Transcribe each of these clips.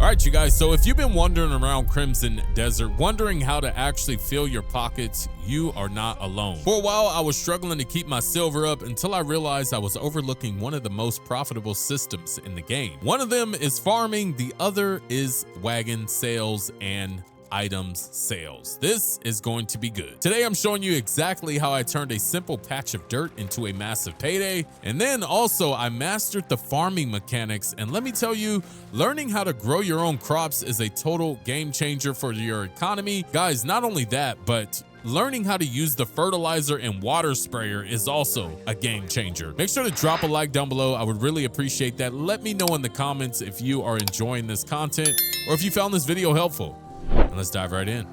right, you guys, so if you've been wandering around Crimson Desert, wondering how to actually fill your pockets, you are not alone. For a while, I was struggling to keep my silver up until I realized I was overlooking one of the most profitable systems in the game. One of them is farming, the other is wagon sales and items sales. This is going to be good. Today I'm showing you exactly how I turned a simple patch of dirt into a massive payday, and then also I mastered the farming mechanics, and let me tell you, learning how to grow your own crops is a total game changer for your economy. Guys, not only that, but learning how to use the fertilizer and water sprayer is also a game changer. Make sure to drop a like down below. I would really appreciate that. Let me know in the comments if you are enjoying this content or if you found this video helpful. And let's dive right in.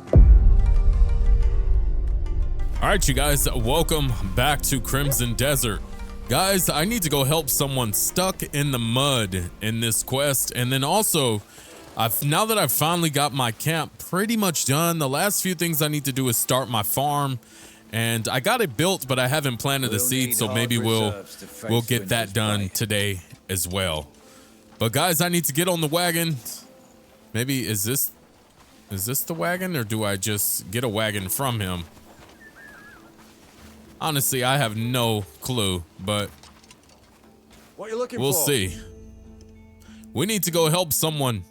All right, you guys, welcome back to Crimson Desert. Guys, I need to go help someone stuck in the mud in this quest. And then also, now that I've finally got my camp pretty much done, the last few things I need to do is start my farm. And I got it built, but I haven't planted the seeds, so maybe we'll get that done today as well. But guys, I need to get on the wagon. Maybe is this the wagon, or do I just get a wagon from him? Honestly, I have no clue, but what you looking we'll for? see. We need to go help someone.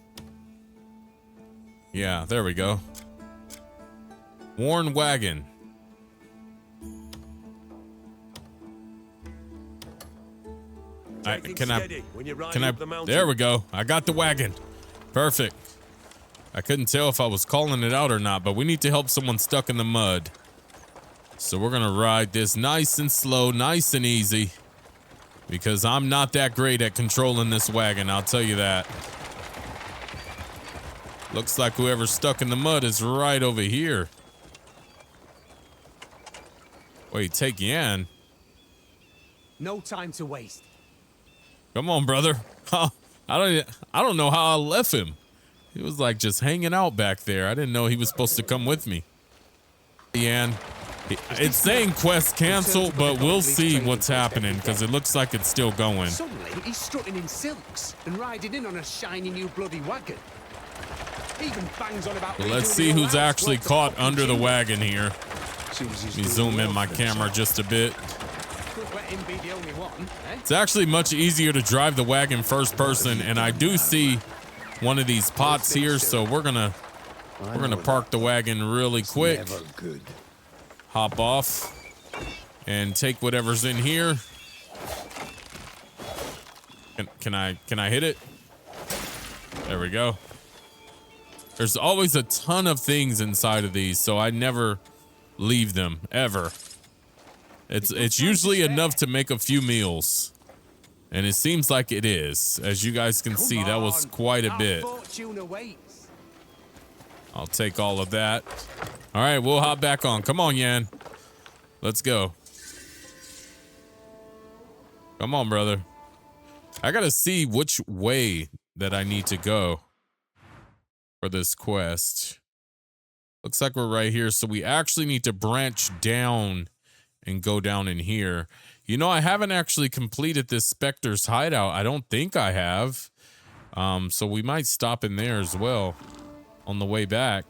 Yeah, there we go. Worn wagon. Can I? There we go. I got the wagon. Perfect. I couldn't tell if I was calling it out or not, but we need to help someone stuck in the mud. So we're gonna ride this nice and slow, nice and easy, because I'm not that great at controlling this wagon, I'll tell you that. Looks like whoever's stuck in the mud is right over here. Wait, take Yan. No time to waste. Come on, brother. I don't know how I left him. He was like just hanging out back there. I didn't know he was supposed to come with me. Yan, it's saying quest cancel, but we'll see what's happening because it looks like it's still going. Suddenly, he's strutting in silks and riding in on a shiny new bloody wagon. Even bangs on about. Well, let's see who's actually caught under the wagon here. Let me zoom in my camera just a bit. It's actually much easier to drive the wagon first person, and I do see one of these pots here, so we're gonna park the wagon really quick. Hop off and take whatever's in here. Can I hit it? There we go. There's always a ton of things inside of these, so I never leave them ever. It's usually enough to make a few meals. And it seems like it is. As you guys can see, that was quite a bit. I'll take all of that. All right, we'll hop back on. Come on, Yan. Let's go. Come on, brother. I gotta see which way that I need to go for this quest. Looks like we're right here, so we actually need to branch down and go down in here. You know, I haven't actually completed this Spectre's hideout. I don't think I have. So we might stop in there as well on the way back.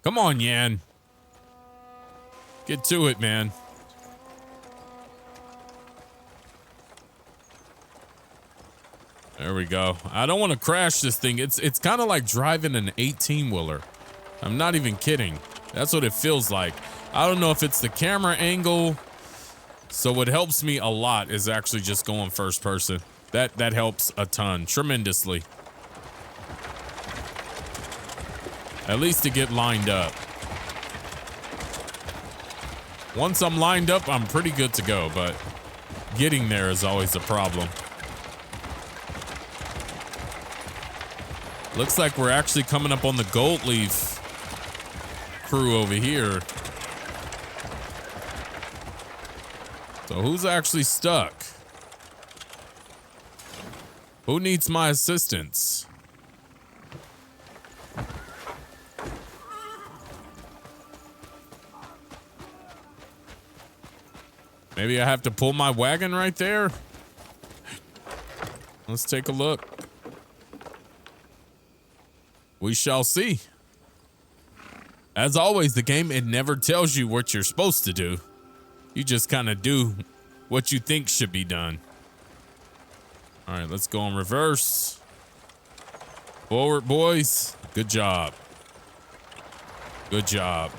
Come on, Yan. Get to it, man. There we go. I don't want to crash this thing. It's kind of like driving an 18-wheeler. I'm not even kidding. That's what it feels like. I don't know if it's the camera angle. So what helps me a lot is actually just going first person. That helps a ton, tremendously. At least to get lined up. Once I'm lined up, I'm pretty good to go, but getting there is always a problem. Looks like we're actually coming up on the gold leaf crew over here. So who's actually stuck? Who needs my assistance? Maybe I have to pull my wagon right there? Let's take a look. We shall see. As always, the game, it never tells you what you're supposed to do. You just kind of do what you think should be done. All right, let's go in reverse. Forward, boys. Good job. Good job.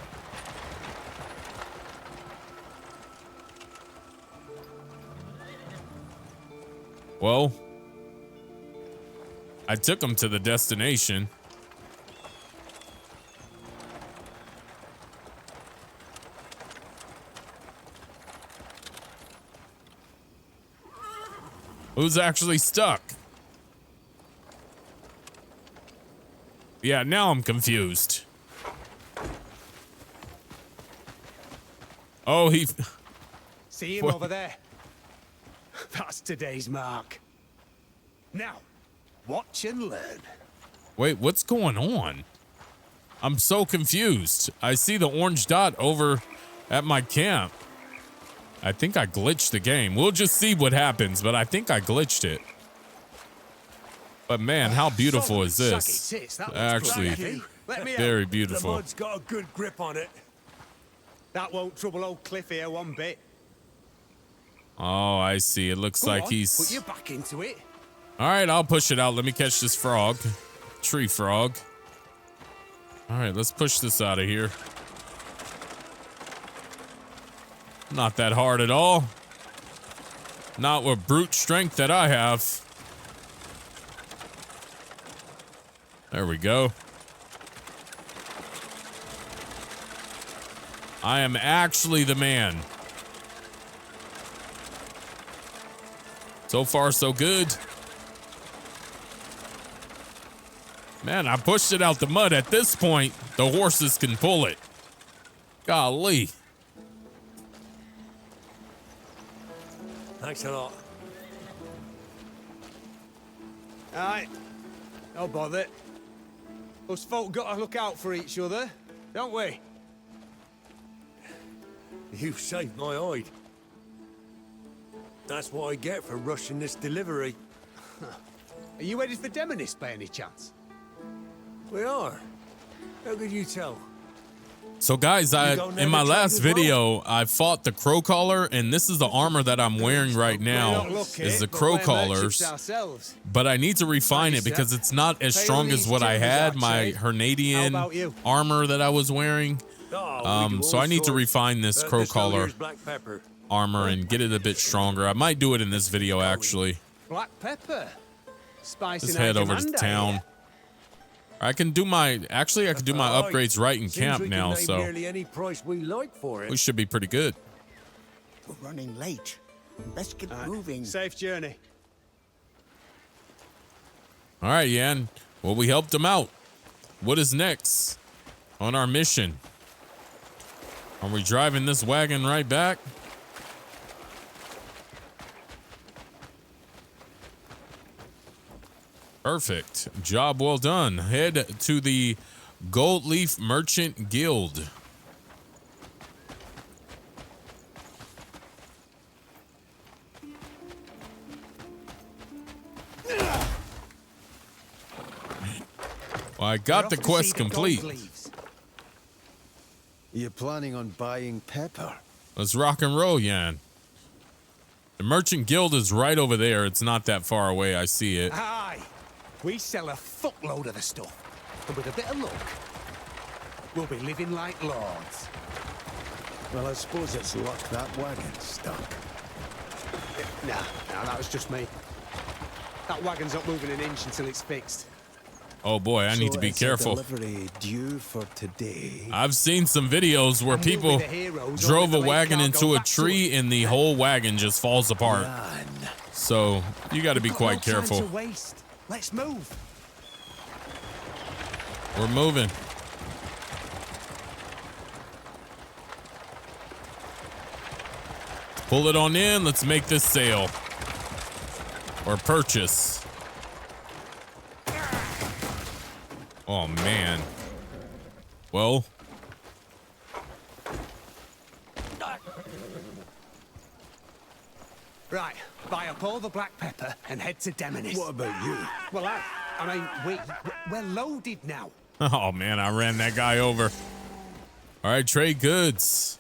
Well, I took them to the destination. Who's actually stuck? Yeah, now I'm confused. Oh, he... See him over there? That's today's mark. Now, watch and learn. Wait, what's going on? I'm so confused. I see the orange dot over at my camp. I think I glitched the game. We'll just see what happens, but I think I glitched it. But man, how beautiful is this? Actually, very The beautiful. mud's got a good grip on it. That won't trouble old Cliff here one bit. Oh, I see. It looks Go like on, he's... put your back into it. All right, I'll push it out. Let me catch this frog. Tree frog. All right, let's push this out of here. Not that hard at all. Not with brute strength that I have. There we go. I am actually the man. So far, so good. Man, I pushed it out the mud. At this point, the horses can pull it. Golly. Thanks a lot. Alright, no bother. Us folk got to look out for each other, don't we? You saved my hide. That's what I get for rushing this delivery. Are you headed for Demonis by any chance? We are. How could you tell? So guys, in my last video, I fought the crow collar, and this is the armor that I'm wearing right now, is the crow collars. But I need to refine it because it's not as strong as what I had, my Hernadian armor that I was wearing. So I need to refine this crow collar armor and get it a bit stronger. I might do it in this video, actually. Black pepper. Spice. Let's head over to town. I can do my, actually I can do my upgrades right in camp now, so nearly any price we like for it. we should be pretty good. We're running late. Let's get moving. Safe journey. All right, Yan. Well, we helped him out. What is next on our mission? Are we driving this wagon right back? Perfect. Job well done. Head to the Gold Leaf Merchant Guild. Well, I got the quest complete. You're planning on buying pepper? Let's rock and roll, Yan. The Merchant Guild is right over there. It's not that far away. I see it. Aye. We sell a fuckload of the stuff. And with a bit of luck, we'll be living like lords. Well, I suppose it's luck that wagon's stuck. Nah, that was just me. That wagon's not moving an inch until it's fixed. Oh boy, I need to be careful. Delivery due for today. I've seen some videos where people drove a wagon into a tree and the whole wagon just falls apart. So you got to be quite careful. Let's move. We're moving. Pull it on in. Let's make this sale or purchase. Oh man. Well. Right, Buy up all the black pepper and head to Demonis. What about you? Well, I mean, we're loaded now. Oh man, I ran that guy over. All right, trade goods.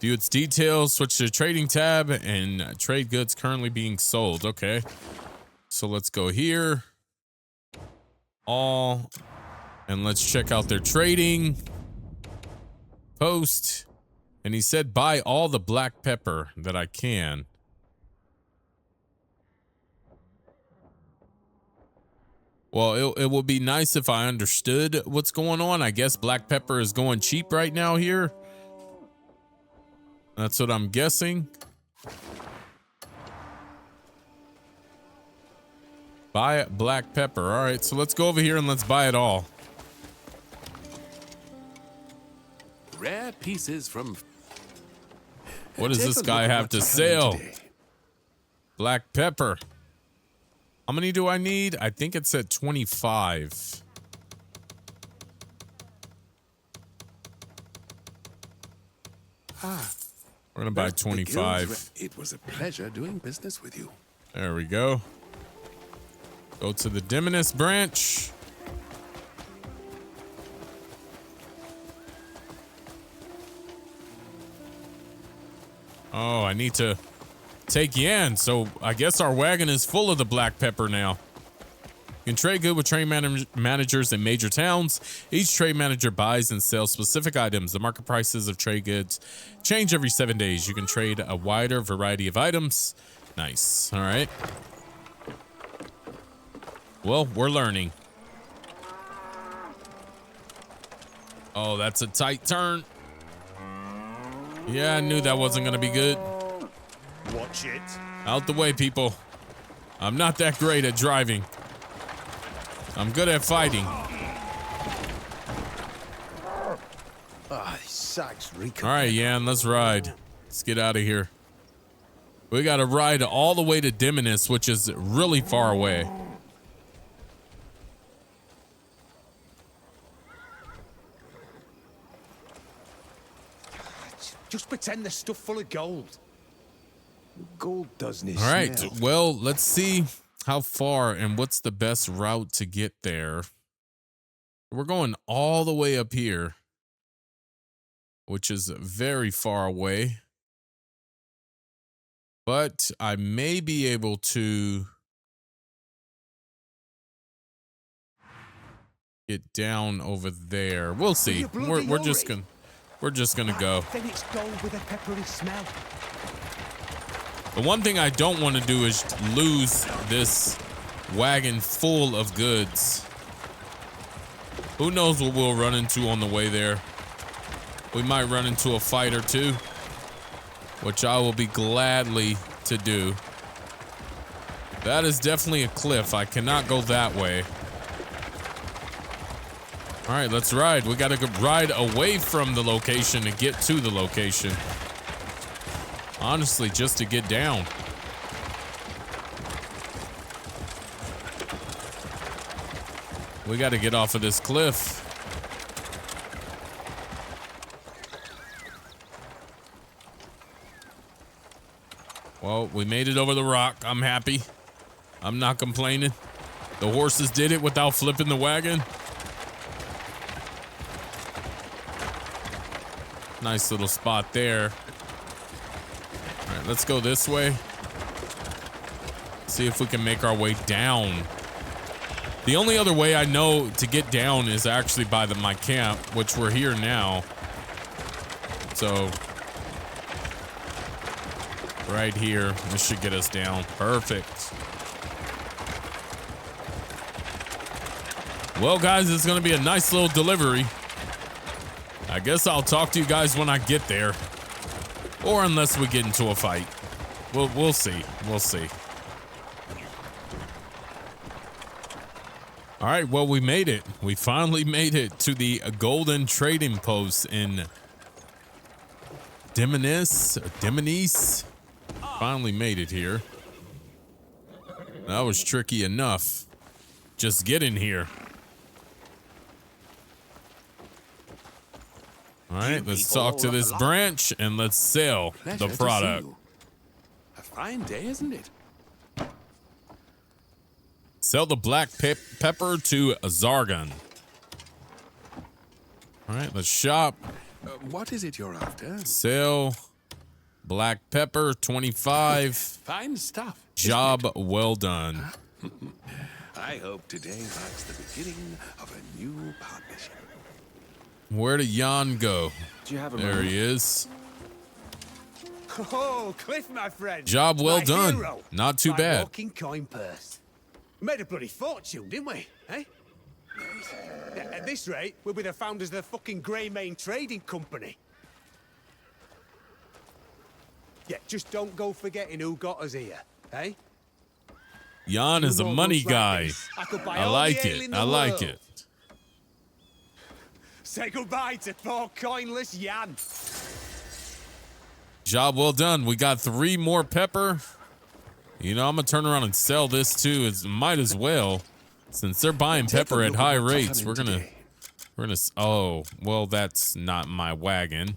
View its details, switch to the trading tab, and trade goods currently being sold. Okay. So let's go here. All. And let's check out their trading. Post. And he said buy all the black pepper that I can. Well, it would be nice if I understood what's going on. I guess black pepper is going cheap right now here. That's what I'm guessing. Buy black pepper. All right, so let's go over here and let's buy it all. Rare pieces from... What does Take this a guy look at have what to you found sell? today. Black pepper. How many do I need? I think it's at 25. We're gonna buy The guild's 25. It was a pleasure doing business with you. There we go. Go to the Demonis branch. Oh, I need to take Yan. So I guess our wagon is full of the black pepper now. You can trade good with trade managers in major towns. Each trade manager buys and sells specific items. The market prices of trade goods change every 7 days. You can trade a wider variety of items. Nice. All right. Well, we're learning. Oh, that's a tight turn. Yeah, I knew that wasn't going to be good. Watch it. Out the way, people. I'm not that great at driving. I'm good at fighting. Ah, these sags reek. All right, Yan, let's ride. Let's get out of here. We got to ride all the way to Demonis, which is really far away. Just pretend the stuff full of gold. Gold doesn't All right, smell. well, let's see how far and what's the best route to get there. We're going all the way up here, which is very far away. But I may be able to get down over there. We'll see. We're just gonna go. Then it's gold with a peppery smell. The one thing I don't want to do is lose this wagon full of goods. Who knows what we'll run into on the way there. We might run into a fight or two, which I will be gladly to do. That is definitely a cliff. I cannot go that way. All right, let's ride. We got to ride away from the location to get to the location. Honestly, just to get down. We got to get off of this cliff. Well, we made it over the rock. I'm happy. I'm not complaining. The horses did it without flipping the wagon. Nice little spot there. All right, let's go this way. See if we can make our way down. The only other way I know to get down is actually by my camp, which we're here now. So, right here, this should get us down. Perfect. Well, guys, it's going to be a nice little delivery. I guess I'll talk to you guys when I get there. Or unless we get into a fight. We'll see. We'll see. All right, well, we made it. We finally made it to the golden trading post in Demonis. Finally made it here. That was tricky enough. Just getting here. All right, let's talk to this branch and let's sell the product. fine day, isn't it? Sell the black pepper to Zargon. All right, let's shop. What is it you're after? Sell black pepper, 25. Fine stuff. Job well done. I hope today marks the beginning of a new partnership. Where did Jan go? Do you have a There he is. Oh, Cliff, my friend. Job well My done. hero. Not too My bad. walking coin purse. Made a bloody fortune, didn't we? Eh? Yeah, at this rate, we'll be the founders of the fucking Grey Mane Trading Company. Yeah, just don't go forgetting who got us here, eh? Jan is a More money looks like guy. this. I could buy I all like the ale it. in the I like world. it. Say goodbye to poor coinless Jan. Job well done. We got 3 more pepper. You know, I'm gonna turn around and sell this too. It's might as well, since they're buying Take a pepper at look high at what's rates. happening We're gonna. today. Oh, well, that's not my wagon.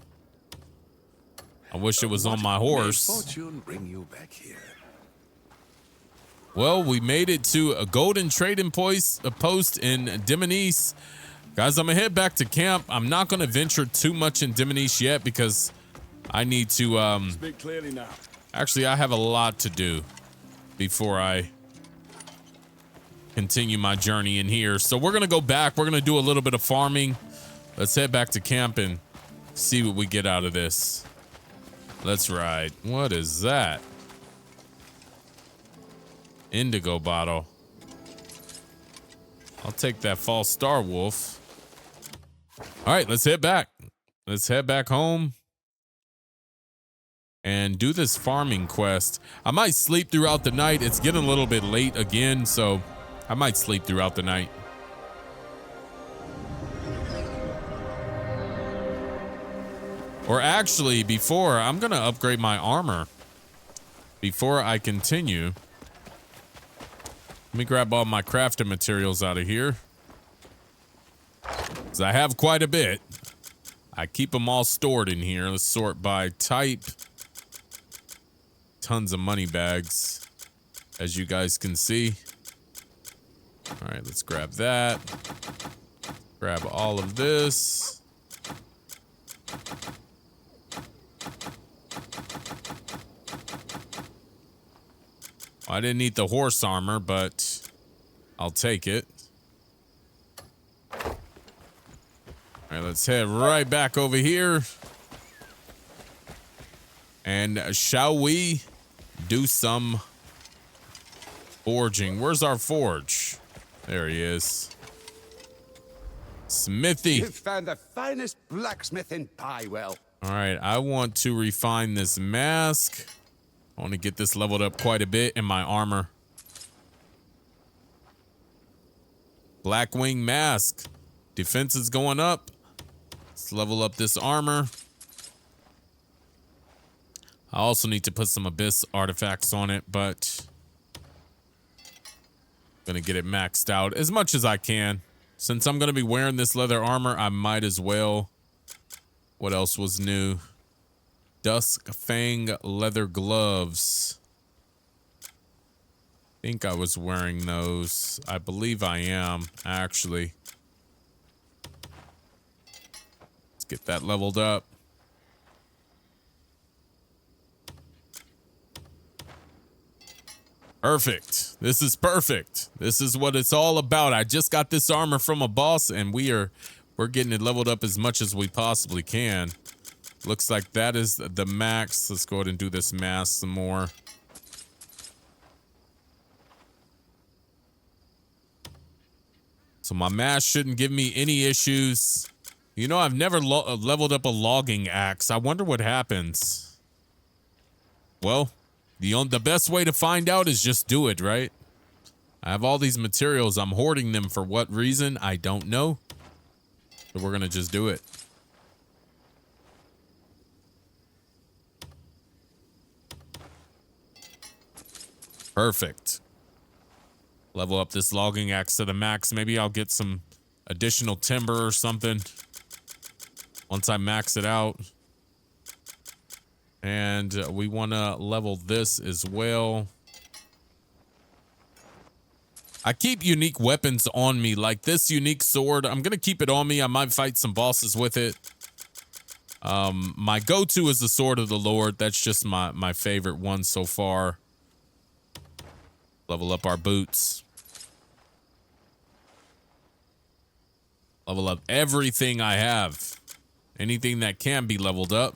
I wish it was on my May horse. fortune bring you back here. Well, we made it to a golden trading post in Dimonice. Guys, I'm gonna head back to camp. I'm not gonna venture too much in Dimonice yet because I need to Speak clearly now. actually I have a lot to do before I continue my journey in here. So we're gonna go back. We're gonna do a little bit of farming. Let's head back to camp and see what we get out of this. Let's ride. What is that? Indigo bottle. I'll take that false star wolf. All right, let's head back. Let's head back home and do this farming quest. I might sleep throughout the night. It's getting a little bit late again, so I might sleep throughout the night. Or actually, before, I'm going to upgrade my armor before I continue. Let me grab all my crafting materials out of here, because I have quite a bit. I keep them all stored in here. Let's sort by type. Tons of money bags, as you guys can see. All right, let's grab that. Grab all of this. I didn't need the horse armor, but I'll take it. All right, let's head right back over here. And shall we do some forging? Where's our forge? There he is. Smithy. You've found the finest blacksmith in Piewell. All right, I want to refine this mask. I want to get this leveled up quite a bit in my armor. Blackwing mask. Defense is going up. Let's level up this armor. I also need to put some abyss artifacts on it, but I'm gonna get it maxed out as much as I can. Since I'm gonna be wearing this leather armor, I might as well. What else was new? Dusk Fang leather gloves. I think I was wearing those. I believe I am, actually. Let's get that leveled up. Perfect. This is perfect. This is what it's all about. I just got this armor from a boss, and we're getting it leveled up as much as we possibly can. Looks like that is the max. Let's go ahead and do this mask some more. So my mask shouldn't give me any issues. You know, I've never leveled up a logging axe. I wonder what happens. Well, the best way to find out is just do it, right? I have all these materials. I'm hoarding them for what reason? I don't know. So we're going to just do it. Perfect. Level up this logging axe to the max. Maybe I'll get some additional timber or something once I max it out. And we want to level this as well. I keep unique weapons on me, like this unique sword. I'm going to keep it on me. I might fight some bosses with it. My go-to is the Sword of the Lord. That's just my favorite one so far. Level up our boots. Level up everything I have. Anything that can be leveled up.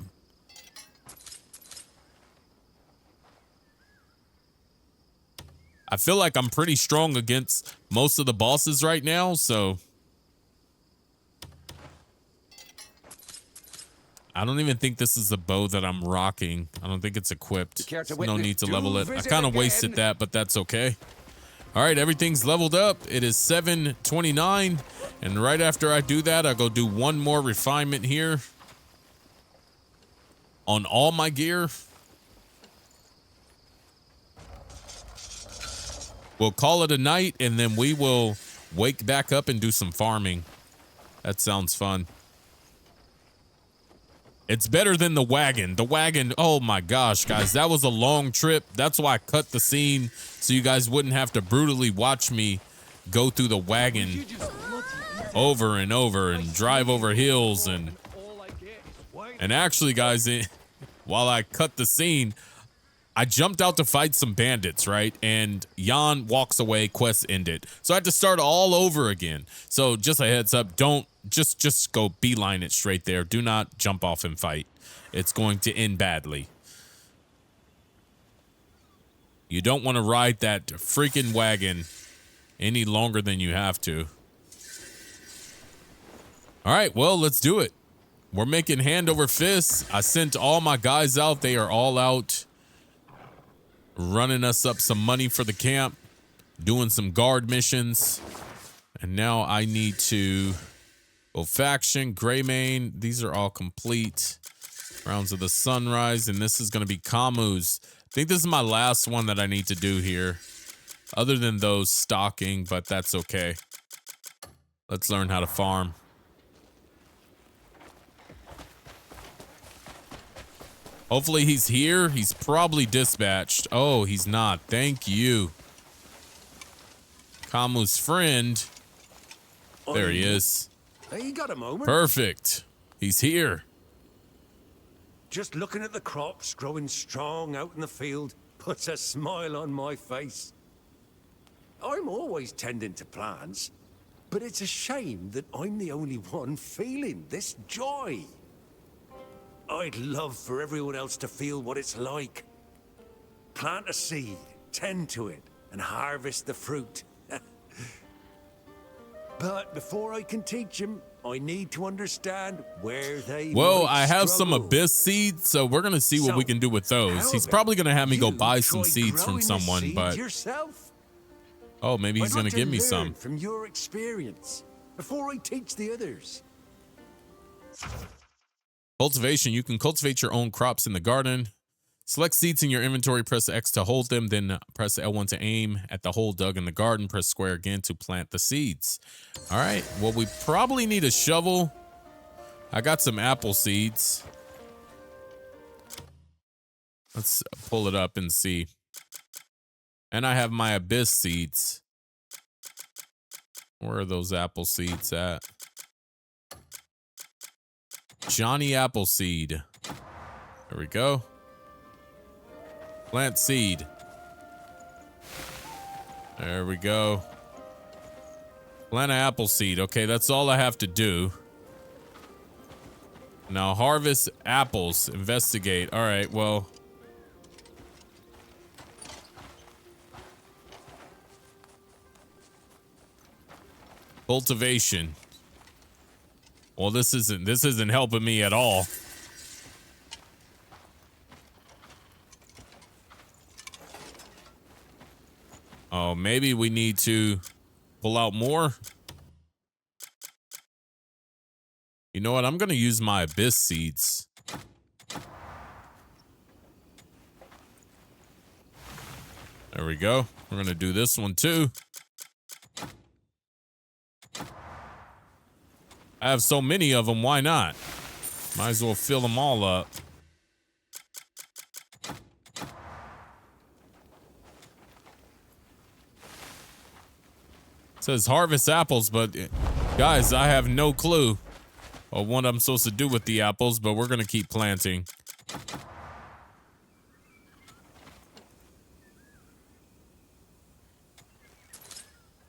I feel like I'm pretty strong against most of the bosses right now, so I don't even think this is the bow that I'm rocking. I don't think it's equipped. No need to level it. I kind of wasted that, but that's okay. All right, everything's leveled up. It is 7:29, and right after I do that, I go do one more refinement here on all my gear. We'll call it a night, and then we will wake back up and do some farming. That sounds fun. It's better than the wagon. The wagon, oh my gosh, guys, that was a long trip. That's why I cut the scene so you guys wouldn't have to brutally watch me go through the wagon over and over and drive over hills. And actually, guys, while I cut the scene, I jumped out to fight some bandits, right? And Jan walks away, quest ended. So I had to start all over again. So just a heads up, don't just go beeline it straight there. Do not jump off and fight. It's going to end badly. You don't want to ride that freaking wagon any longer than you have to. All right, well, let's do it. We're making hand over fist. I sent all my guys out. They are all out running us up some money for the camp, doing some guard missions. And now I need to go faction, Greymane. These are all complete. Rounds of the Sunrise, and this is going to be Camus. I think this is my last one that I need to do here. Other than those stocking, but that's okay. Let's learn how to farm. Hopefully he's here. He's probably dispatched. Oh, he's not. Thank you. Camus' friend. There he is. Hey, you got a moment? Perfect. He's here. Just looking at the crops growing strong out in the field puts a smile on my face. I'm always tending to plants, but it's a shame that I'm the only one feeling this joy. I'd love for everyone else to feel what it's like. Plant a seed, tend to it, and harvest the fruit. But before I can teach them, I need to understand where they Well, might I have some struggle. abyss seeds, so we're going to see what we can do with those. He's probably going to have me go buy some try seeds from growing the someone, seeds but yourself. oh, maybe he's I'd going like to give me learn some. from your experience before I teach the others. Cultivation. You can cultivate your own crops in the garden. Select seeds in your inventory, press X to hold them, then press L1 to aim at the hole dug in the garden, press square again to plant the seeds. All right, well, we probably need a shovel. I got some apple seeds. Let's pull it up and see. And I have my abyss seeds. Where are those apple seeds at? Johnny Appleseed. There we go. Plant seed. There we go. Plant an apple seed. Okay, that's all I have to do. Now harvest apples. Investigate. All right, well. Cultivation. Well, this isn't helping me at all. Oh, maybe we need to pull out more. You know what? I'm going to use my abyss seeds. There we go. We're going to do this one too. I have so many of them, why not? Might as well fill them all up. says harvest apples, but guys, I have no clue of what I'm supposed to do with the apples, but we're gonna keep planting.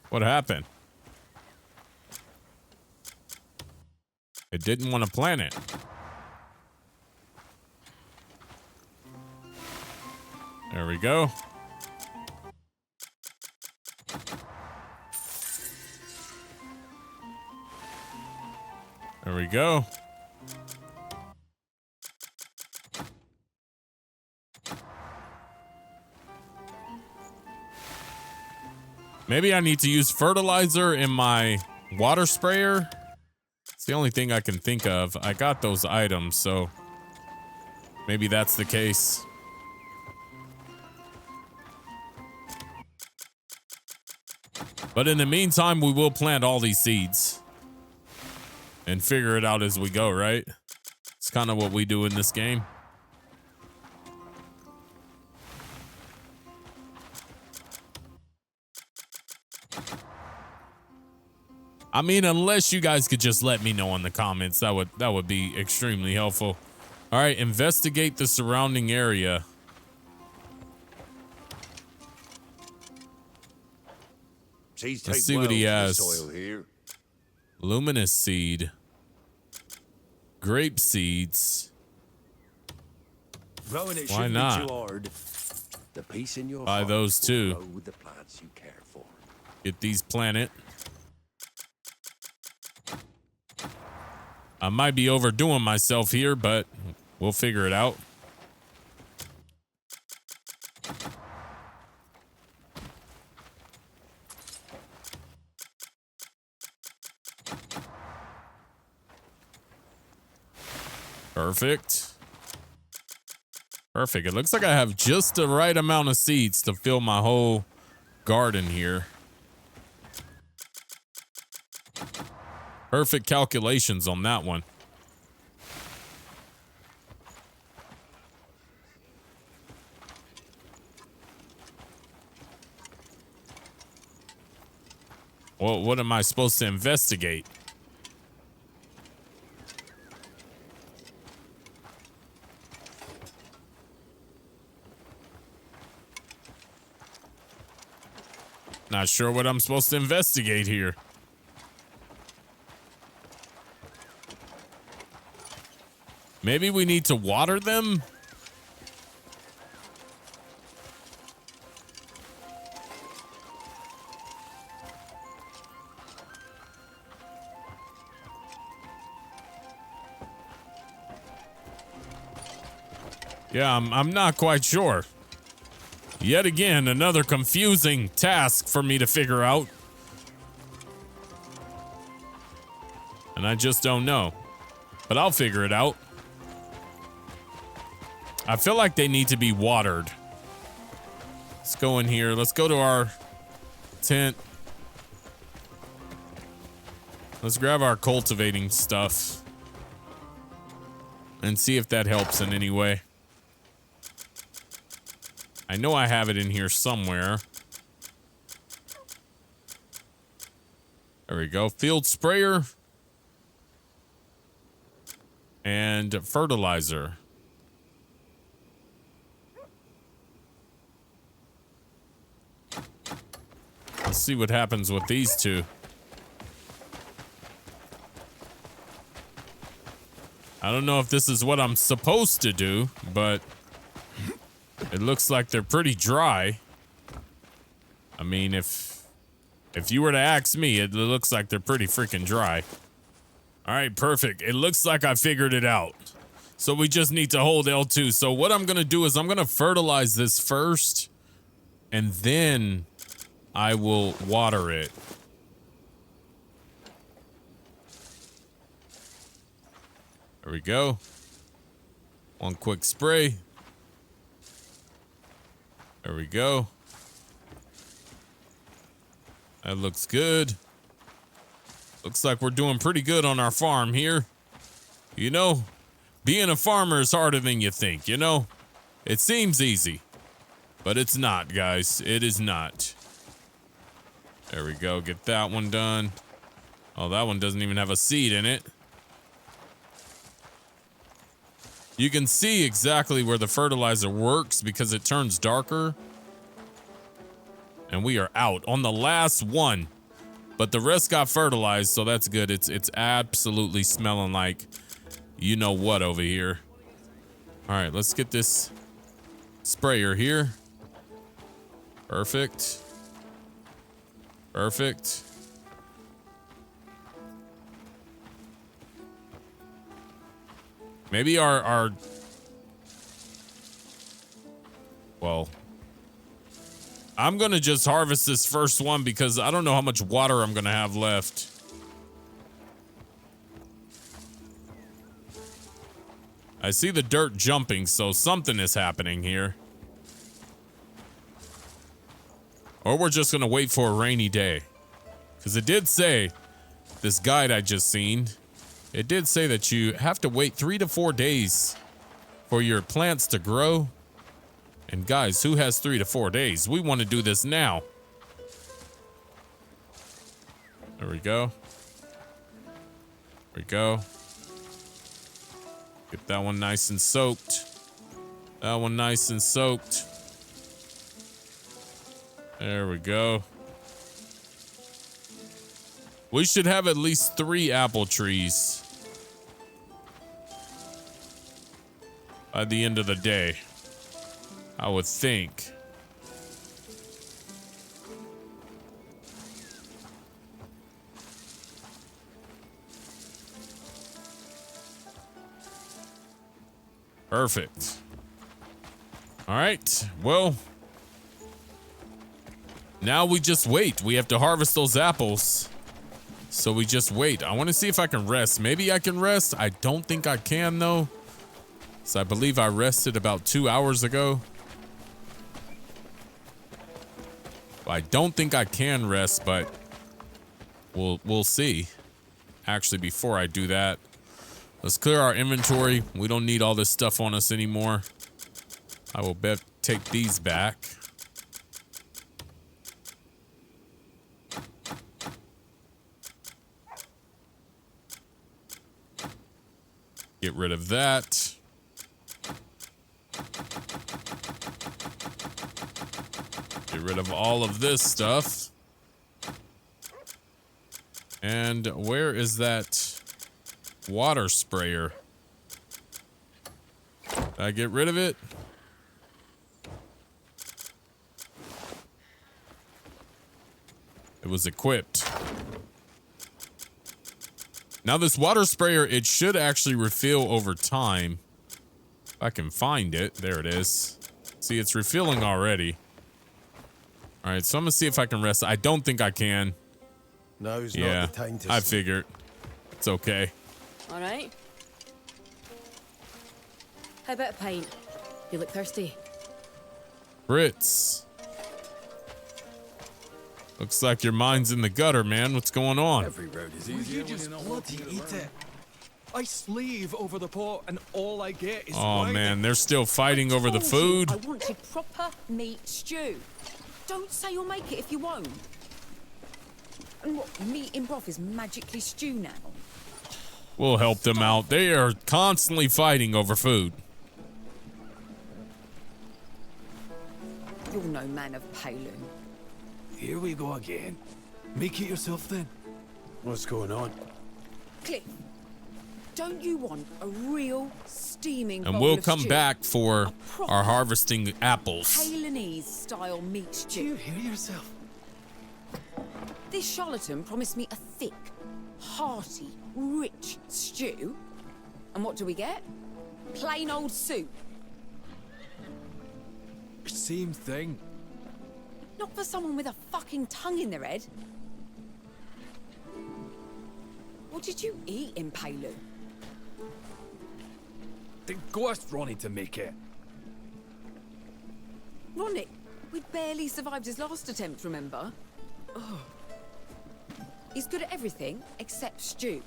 What happened? It didn't want to plant it. There we go. There we go. Maybe I need to use fertilizer in my water sprayer. It's the only thing I can think of. I got those items, so maybe that's the case. But in the meantime, we will plant all these seeds and figure it out as we go, right? It's kind of what we do in this game. I mean, unless you guys could just let me know in the comments, that would be extremely helpful. All right, investigate the surrounding area. Let's see what he has. Soil here. Luminous seed. Grape seeds. Growing it Why shouldn't not? be too hard. The peace in your Buy heart those will too. grow with the plants you care for. Get these planted. I might be overdoing myself here, but we'll figure it out. Perfect. Perfect. It looks like I have just the right amount of seeds to fill my whole garden here. Perfect calculations on that one. Well, what am I supposed to investigate? Not sure what I'm supposed to investigate here. Maybe we need to water them? Yeah, I'm not quite sure. Yet again, another confusing task for me to figure out. And I just don't know. But I'll figure it out. I feel like they need to be watered. Let's go in here. Let's go to our tent. Let's grab our cultivating stuff and see if that helps in any way. I know I have it in here somewhere. There we go. Field sprayer and fertilizer. Let's see what happens with these two. I don't know if this is what I'm supposed to do, but it looks like they're pretty dry. I mean, if you were to ask me, it looks like they're pretty freaking dry. All right, perfect. It looks like I figured it out. So we just need to hold L2. So what I'm going to do is I'm going to fertilize this first, and then I will water it. There we go. One quick spray. There we go. That looks good. Looks like we're doing pretty good on our farm here. You know, being a farmer is harder than you think, you know? It seems easy, but it's not, guys. It is not. There we go. Get that one done. Oh, that one doesn't even have a seed in it. You can see exactly where the fertilizer works because it turns darker. And we are out on the last one. But the rest got fertilized, so that's good. It's absolutely smelling like you know what over here. All right, let's get this sprayer here. Perfect. Perfect. Maybe our well, I'm gonna just harvest this first one because I don't know how much water I'm gonna have left. I see the dirt jumping, so something is happening here. Or we're just gonna wait for a rainy day. Because it did say, this guide I just seen, it did say that you have to wait 3 to 4 days for your plants to grow. And guys, who has 3 to 4 days? We want to do this now. There we go. There we go. Get that one nice and soaked. That one nice and soaked. There we go. We should have at least 3 apple trees by the end of the day, I would think. Perfect. All right, well, now we just wait. We have to harvest those apples. So we just wait. I want to see if I can rest. Maybe I can rest. I don't think I can, though. So I believe I rested about 2 hours ago. I don't think I can rest, but we'll see. Actually, before I do that, let's clear our inventory. We don't need all this stuff on us anymore. I will take these back. Get rid of that. Get rid of all of this stuff. And where is that water sprayer? Did I get rid of it? It was equipped. Now this water sprayer, it should actually refill over time. If I can find it. There it is. See, it's refilling already. All right, so I'm gonna see if I can rest. I don't think I can. Now's Yeah, not the time to I figured. It's okay. All right. How about a pint? You look thirsty. Brits. Looks like your mind's in the gutter, man. What's going on? Every road is Will easier. you just bloody eat it? I slave over the pot and all I get is Oh whining. man, they're still fighting over the food. I wanted proper meat stew. Don't say you'll make it if you won't. And what, meat in broth is magically stew now? We'll help them out. They are constantly fighting over food. You're no man of Palin. Here we go again. Make it yourself then. What's going on? Cliff, don't you want a real steaming And bowl we'll of come stew? back for A proper our harvesting apples. Palinese style meat Do you stew. hear yourself? This charlatan promised me a thick, hearty, rich stew. And what do we get? Plain old soup. Same thing. Not for someone with a fucking tongue in their head. What did you eat in Palu? Then go ask Ronnie to make it. Ronnie, we barely survived his last attempt, remember? Ugh. He's good at everything except stew.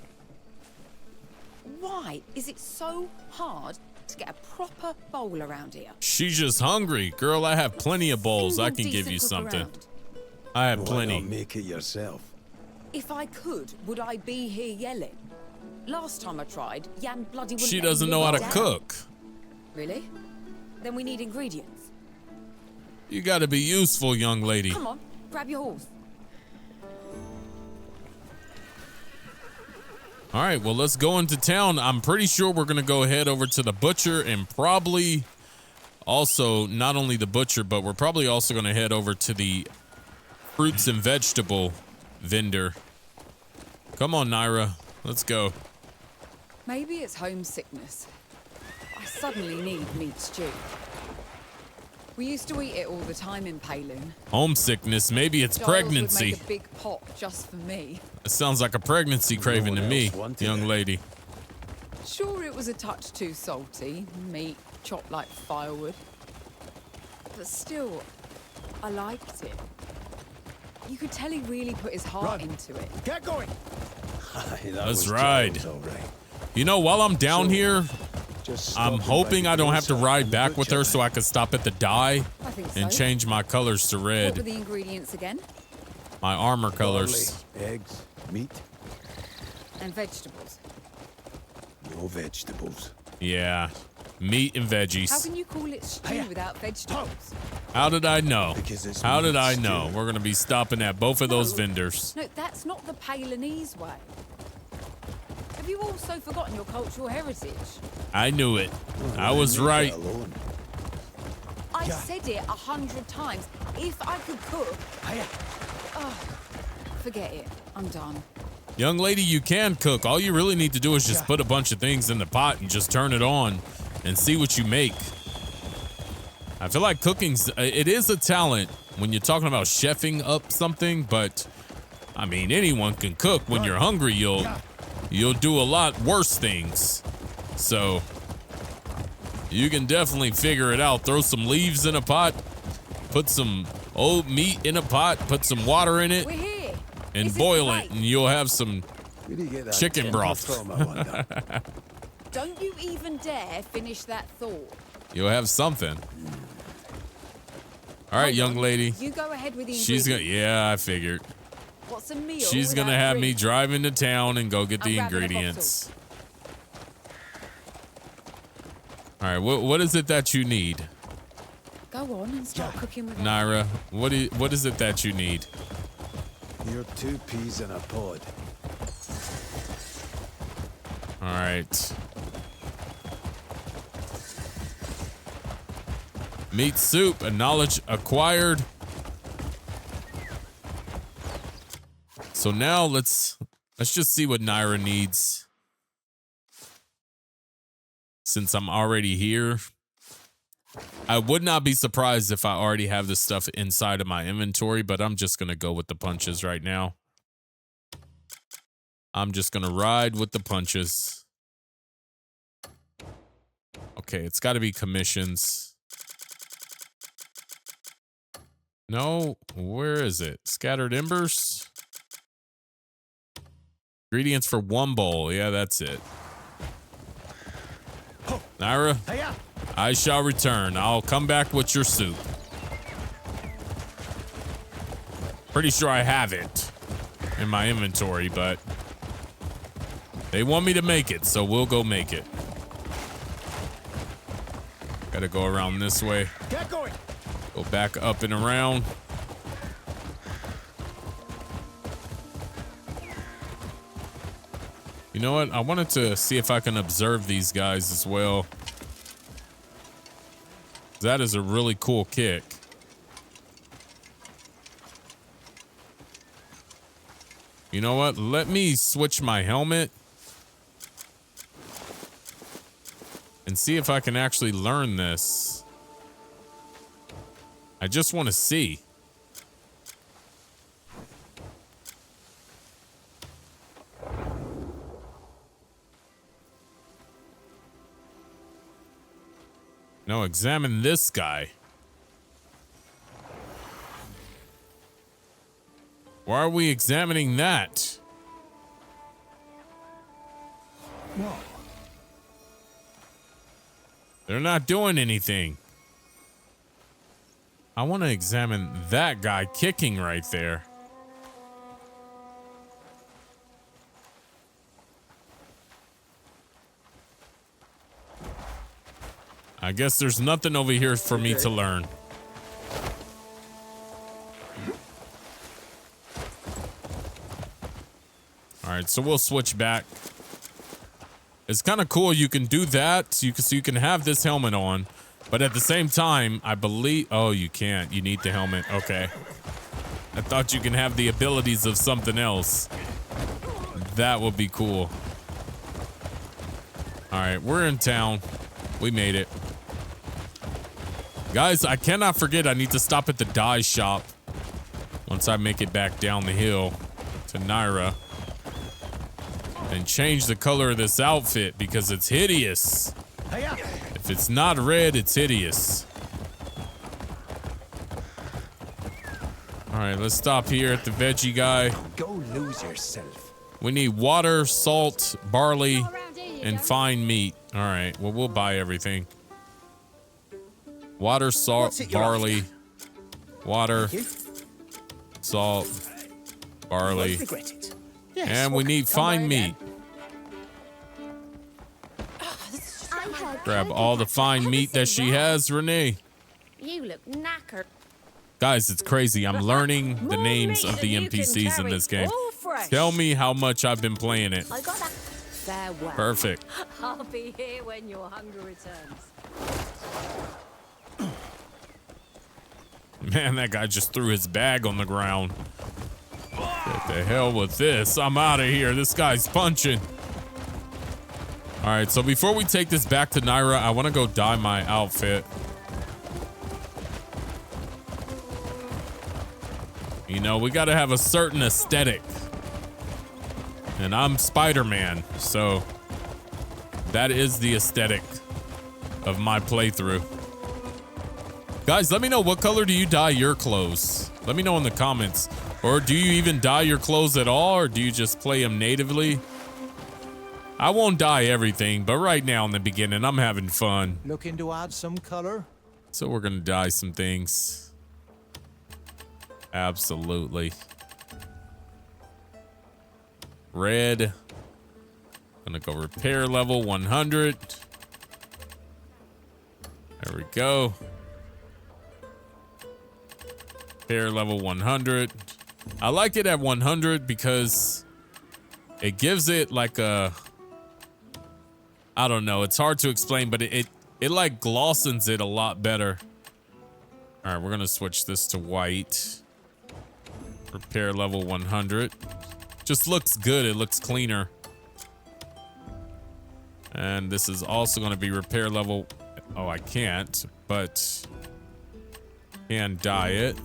Why is it so hard to get a proper bowl around here? She's just hungry. Girl, I have plenty of bowls. I Single can give decent you cook something. around. I have Why plenty. not make it yourself? If I could, would I be here yelling? Last time I tried, Jan bloody wouldn't She let me doesn't know how live to down. cook. Really? Then we need ingredients. You got to be useful, young lady. Come on, grab your horse. All right, well, let's go into town. I'm pretty sure we're going to go head over to the butcher and probably also not only the butcher, but we're probably also going to head over to the fruits and vegetable vendor. Come on, Naira. Let's go. Maybe it's homesickness. I suddenly need meat stew. We used to eat it all the time in Palin. Homesickness. Maybe it's Giles pregnancy. would make a big pot just for me. It sounds like a pregnancy craving to one me, else wanted young it. lady. Sure, it was a touch too salty, meat chopped like firewood. But still, I liked it. You could tell he really put his heart into it. Get going! Aye, that Let's was ride. Giles, all right. You know, while I'm down So, here, Just I'm stopping by hoping the I don't have to grocer ride and the back with her butcher. so I can stop at the dye I think so. and change my colors to What were red. the ingredients again? My armor colors. Barley, eggs, meat, And vegetables. no vegetables. Yeah. Meat and How veggies. can you call it stew without vegetables? How did I know? Because it's How did meat I stew. know? We're going to be stopping at both of those No. vendors. No, that's not the Palinese way. Have you also forgotten your cultural heritage? I knew it. I Well, was leave it right. alone. I said it 100 times. If I could cook, forget it. I'm done. Young lady, you can cook. All you really need to do is just put a bunch of things in the pot and just turn it on and see what you make. I feel like cooking's, it is a talent when you're talking about chefing up something, but I mean, anyone can cook. When you're hungry, you'll do a lot worse things. So you can definitely figure it out. Throw some leaves in a pot, put some old meat in a pot, put some water in it, We're here. and Is it boil late? it, and you'll have some Where do you get that chicken temper broth. from, I wonder? Don't you even dare finish that thought. You'll have something. All right, Hold young on. lady. You go ahead with the She's gonna. ingredients. Yeah, I figured. What's a meal? She's gonna without have me greens? drive into town and go get the I'm grabbing a ingredients. All right, what is it that you need, Go on and start cooking with Naira? What is it that you need? You're 2 peas in a pod. All right. Meat soup, a knowledge acquired. So now let's just see what Naira needs. Since I'm already here, I would not be surprised if I already have this stuff inside of my inventory, but I'm just going to go with the punches right now. I'm just going to ride with the punches. Okay, it's got to be commissions. No, where is it? Scattered embers? Ingredients for 1 bowl. Yeah, that's it. Naira, I shall return. I'll come back with your soup. Pretty sure I have it in my inventory, but they want me to make it, so we'll go make it. Gotta go around this way. Get going! Go back up and around. You know what? I wanted to see if I can observe these guys as well. That is a really cool kick. You know what? Let me switch my helmet and see if I can actually learn this. I just want to see. No, examine this guy. Why are we examining that? Whoa. They're not doing anything. I want to examine that guy kicking right there. I guess there's nothing over here for me to learn. All right, so we'll switch back. It's kind of cool. You can do that. So you can have this helmet on, but at the same time, I believe. Oh, you can't. You need the helmet. Okay. I thought you can have the abilities of something else. That would be cool. All right, we're in town. We made it. Guys, I cannot forget I need to stop at the dye shop once I make it back down the hill to Naira and change the color of this outfit because it's hideous. If it's not red, it's hideous. All right, let's stop here at the veggie guy. Go lose yourself. We need water, salt, barley, and fine meat. All right, well, we'll buy everything. Water, salt, barley, water, salt, barley, and we need fine meat. Grab all the fine meat that she has, Renee. You look knackered. Guys, it's crazy. I'm learning the names of the NPCs in this game. Tell me how much I've been playing it. I got that. Farewell. Perfect. I'll be here when your hunger returns. Man, that guy just threw his bag on the ground. What the hell with this? I'm out of here. This guy's punching. All right, so before we take this back to Naira, I want to go dye my outfit. You know, we got to have a certain aesthetic. And I'm Spider-Man, so that is the aesthetic of my playthrough. Guys, let me know, what color do you dye your clothes? Let me know in the comments. Or do you even dye your clothes at all, or do you just play them natively? I won't dye everything, but right now in the beginning, I'm having fun. Looking to add some color? So we're gonna dye some things. Absolutely. Red. Gonna go repair level 100. There we go. Repair level 100. I like it at 100 because it gives it like a, I don't know, it's hard to explain, but it like glossens it a lot better. All right, we're gonna switch this to white. Repair level 100. Just looks good, it looks cleaner. And this is also gonna be repair level, oh, I can't, but can dye it.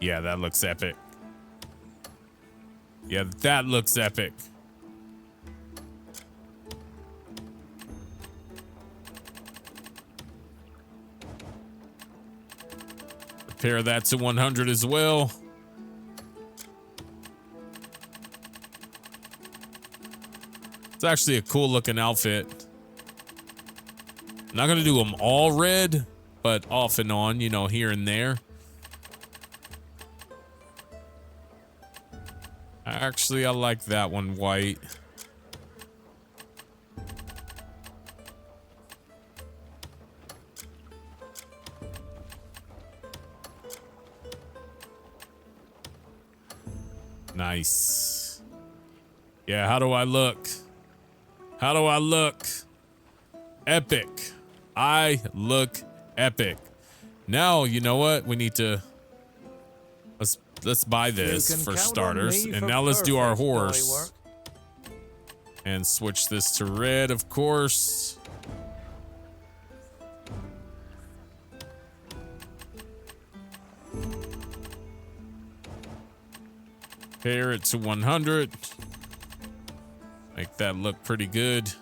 Yeah, that looks epic. Yeah, that looks epic. Repair that to 100 as well. It's actually a cool looking outfit. I'm not gonna do them all red, but off and on, you know, here and there. Actually, I like that one white. Nice. Yeah, how do I look? How do I look? Epic. I look epic. Now, you know what? We need to... Let's buy this for starters. And now let's do our horse. And switch this to red, of course. Pair it to 100. Make that look pretty good.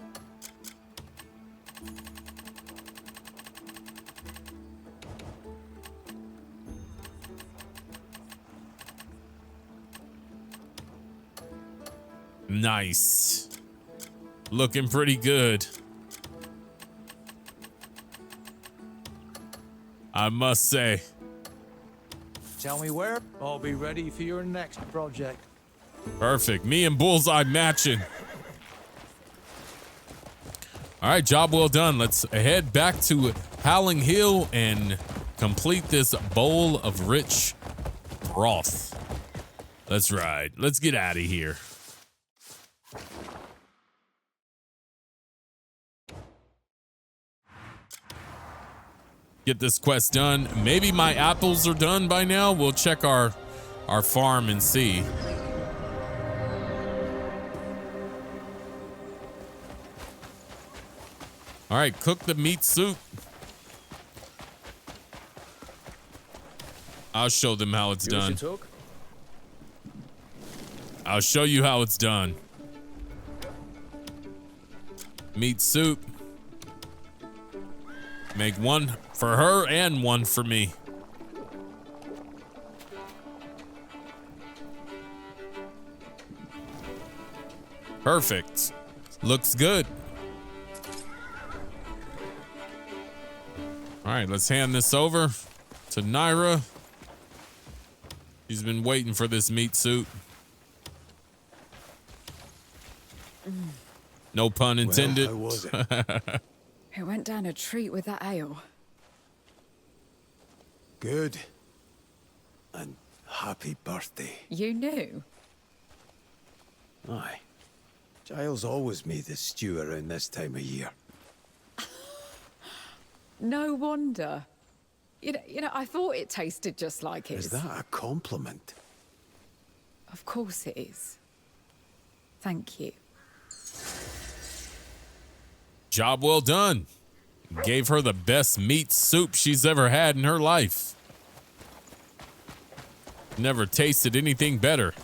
Nice. Looking pretty good. I must say. Tell me where, I'll be ready for your next project. Perfect. Me and Bullseye matching. All right, job well done. Let's head back to Howling Hill and complete this bowl of rich broth. Let's ride. Let's get out of here. Get this quest done. Maybe my apples are done by now. We'll check our farm and see. All right, cook the meat soup. I'll show them how it's done. I'll show you how it's done. Meat soup. Make one for her and one for me. Perfect. Looks good. All right, let's hand this over to Naira. She's been waiting for this meat soup. No pun intended. Well, how was it? It went down a treat with that ale. Good. And happy birthday. You knew? Aye. Giles always made the stew around this time of year. No wonder. You know, I thought it tasted just like his. Is that a compliment? Of course it is. Thank you. Job well done. Gave her the best meat soup she's ever had in her life. Never tasted anything better.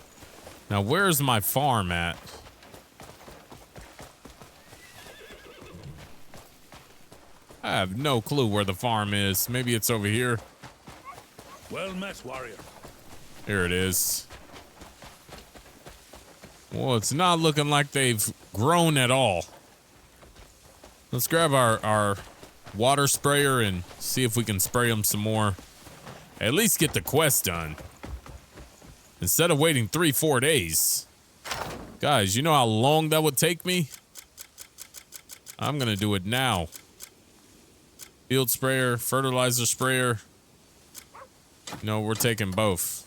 Now, where's my farm at? I have no clue where the farm is. Maybe it's over here. Well met, warrior. Here it is. Well, it's not looking like they've grown at all. Let's grab our water sprayer and see if we can spray them some more. At least get the quest done. Instead of waiting 3-4 days. Guys, you know how long that would take me? I'm gonna do it now. Field sprayer, fertilizer sprayer. No, we're taking both.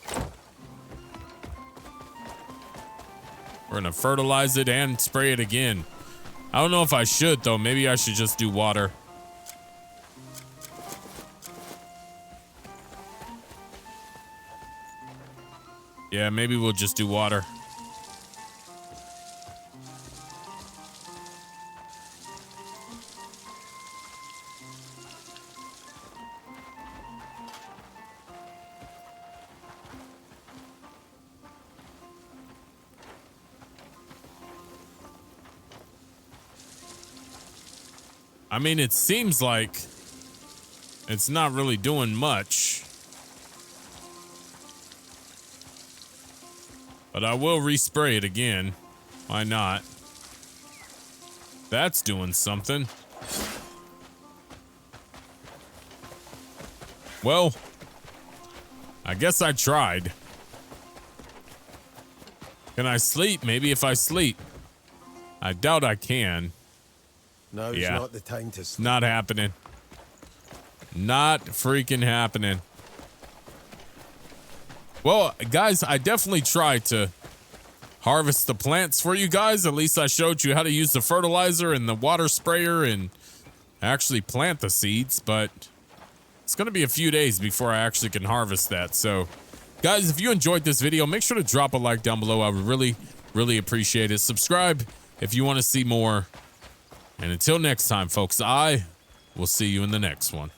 We're gonna fertilize it and spray it again. I don't know if I should, though. Maybe I should just do water. Yeah, maybe we'll just do water. I mean, it seems like it's not really doing much. But I will respray it again. Why not? That's doing something. Well, I guess I tried. Can I sleep? Maybe if I sleep. I doubt I can. Now's Yeah. not the time to sleep. Not happening. Not freaking happening. Well, guys, I definitely tried to harvest the plants for you guys. At least I showed you how to use the fertilizer and the water sprayer and actually plant the seeds, but it's going to be a few days before I actually can harvest that. So, guys, if you enjoyed this video, make sure to drop a like down below. I would really, really appreciate it. Subscribe if you want to see more. And until next time, folks, I will see you in the next one.